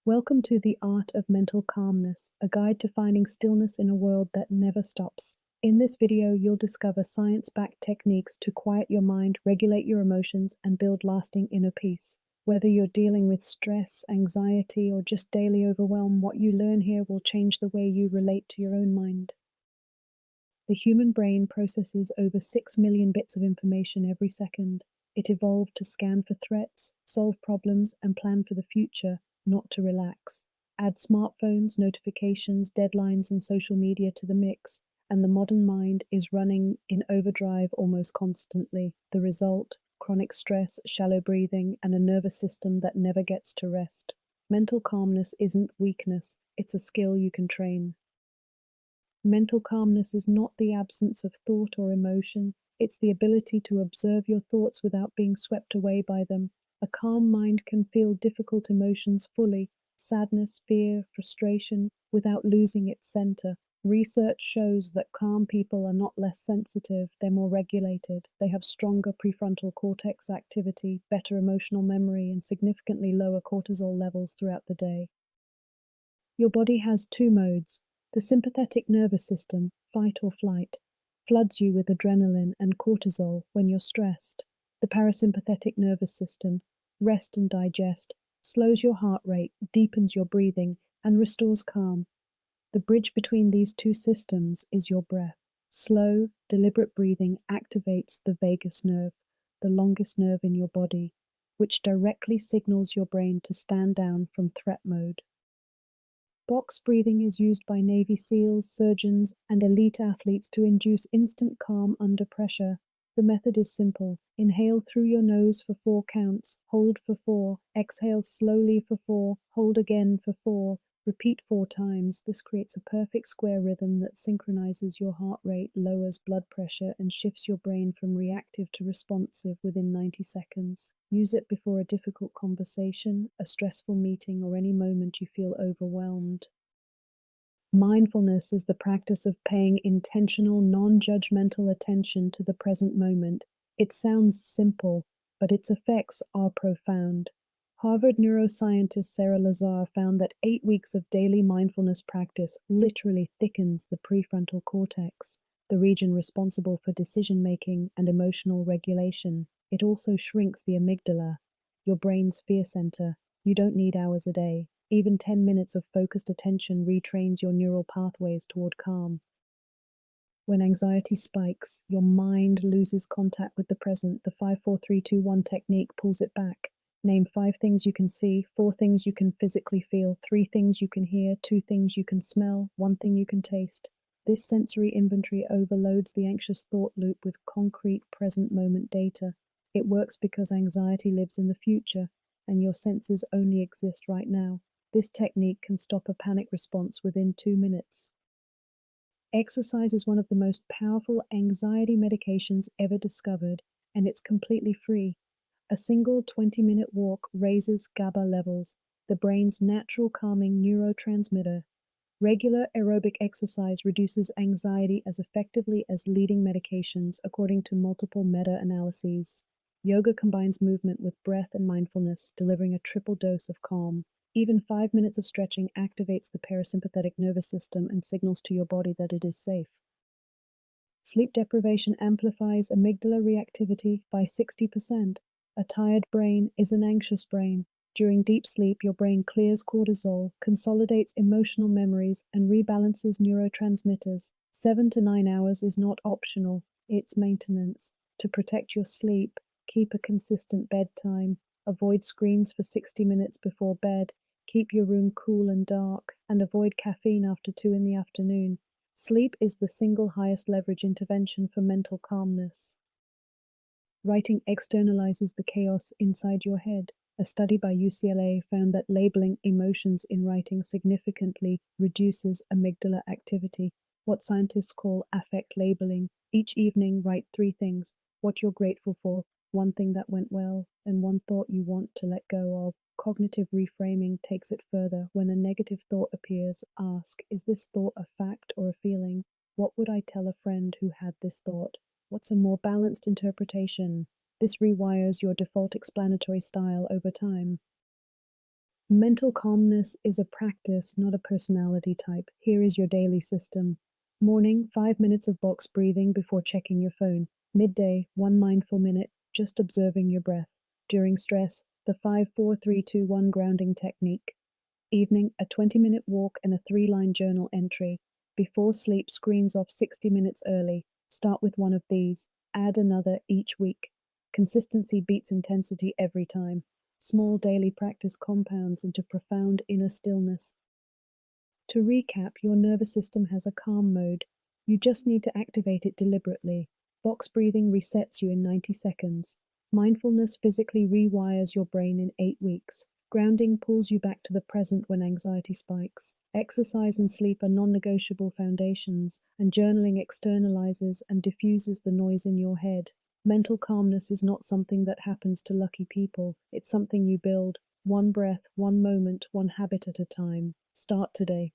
Welcome to The Art of Mental Calmness, a guide to finding stillness in a world that never stops. In this video, you'll discover science-backed techniques to quiet your mind, regulate your emotions, and build lasting inner peace. Whether you're dealing with stress, anxiety, or just daily overwhelm, what you learn here will change the way you relate to your own mind. The human brain processes over 6 million bits of information every second. It evolved to scan for threats, solve problems, and plan for the future, not to relax. Add smartphones, notifications, deadlines, and social media to the mix, and the modern mind is running in overdrive almost constantly. The result: chronic stress, shallow breathing, and a nervous system that never gets to rest. Mental calmness isn't weakness, it's a skill you can train. Mental calmness is not the absence of thought or emotion, it's the ability to observe your thoughts without being swept away by them. A calm mind can feel difficult emotions fully, sadness, fear, frustration, without losing its center. Research shows that calm people are not less sensitive, they're more regulated. They have stronger prefrontal cortex activity, better emotional memory, and significantly lower cortisol levels throughout the day. Your body has two modes. The sympathetic nervous system, fight or flight, floods you with adrenaline and cortisol when you're stressed. The parasympathetic nervous system, rest and digest, slows your heart rate, deepens your breathing, and restores calm. The bridge between these two systems is your breath. Slow, deliberate breathing activates the vagus nerve, the longest nerve in your body, which directly signals your brain to stand down from threat mode. Box breathing is used by Navy SEALs, surgeons, and elite athletes to induce instant calm under pressure. The method is simple. Inhale through your nose for 4 counts, hold for 4, exhale slowly for 4, hold again for 4, repeat 4 times. This creates a perfect square rhythm that synchronizes your heart rate, lowers blood pressure, and shifts your brain from reactive to responsive within 90 seconds. Use it before a difficult conversation, a stressful meeting, or any moment you feel overwhelmed. Mindfulness is the practice of paying intentional, non-judgmental attention to the present moment. It sounds simple, but its effects are profound. Harvard neuroscientist Sarah Lazar found that 8 weeks of daily mindfulness practice literally thickens the prefrontal cortex, the region responsible for decision-making and emotional regulation. It also shrinks the amygdala, your brain's fear center. You don't need hours a day. Even 10 minutes of focused attention retrains your neural pathways toward calm. When anxiety spikes, your mind loses contact with the present. The 5-4-3-2-1 technique pulls it back. Name 5 things you can see, 4 things you can physically feel, 3 things you can hear, 2 things you can smell, 1 thing you can taste. This sensory inventory overloads the anxious thought loop with concrete present moment data. It works because anxiety lives in the future, and your senses only exist right now. This technique can stop a panic response within 2 minutes. Exercise is one of the most powerful anxiety medications ever discovered, and it's completely free. A single 20-minute walk raises GABA levels, the brain's natural calming neurotransmitter. Regular aerobic exercise reduces anxiety as effectively as leading medications, according to multiple meta-analyses. Yoga combines movement with breath and mindfulness, delivering a triple dose of calm. Even 5 minutes of stretching activates the parasympathetic nervous system and signals to your body that it is safe. Sleep deprivation amplifies amygdala reactivity by 60%. A tired brain is an anxious brain. During deep sleep, your brain clears cortisol, consolidates emotional memories, and rebalances neurotransmitters. 7 to 9 hours is not optional, it's maintenance. To protect your sleep, keep a consistent bedtime. Avoid screens for 60 minutes before bed. Keep your room cool and dark, and avoid caffeine after 2 in the afternoon. Sleep is the single highest leverage intervention for mental calmness. Writing externalizes the chaos inside your head. A study by UCLA found that labeling emotions in writing significantly reduces amygdala activity, what scientists call affect labeling. Each evening, write 3 things: what you're grateful for, 1 thing that went well, and 1 thought you want to let go of. Cognitive reframing takes it further. When a negative thought appears, ask, is this thought a fact or a feeling? What would I tell a friend who had this thought? What's a more balanced interpretation? This rewires your default explanatory style over time. Mental calmness is a practice, not a personality type. Here is your daily system. Morning, 5 minutes of box breathing before checking your phone. Midday, 1 mindful minute, just observing your breath. During stress, the 5-4-3-2-1 grounding technique. Evening, a 20-minute walk and a 3-line journal entry. Before sleep, screens off 60 minutes early. Start with one of these. Add another each week. Consistency beats intensity every time. Small daily practice compounds into profound inner stillness. To recap, your nervous system has a calm mode. You just need to activate it deliberately. Box breathing resets you in 90 seconds. Mindfulness physically rewires your brain in 8 weeks. Grounding pulls you back to the present when anxiety spikes. Exercise and sleep are non-negotiable foundations, and journaling externalizes and diffuses the noise in your head. Mental calmness is not something that happens to lucky people. It's something you build, one breath, one moment, one habit at a time. Start today.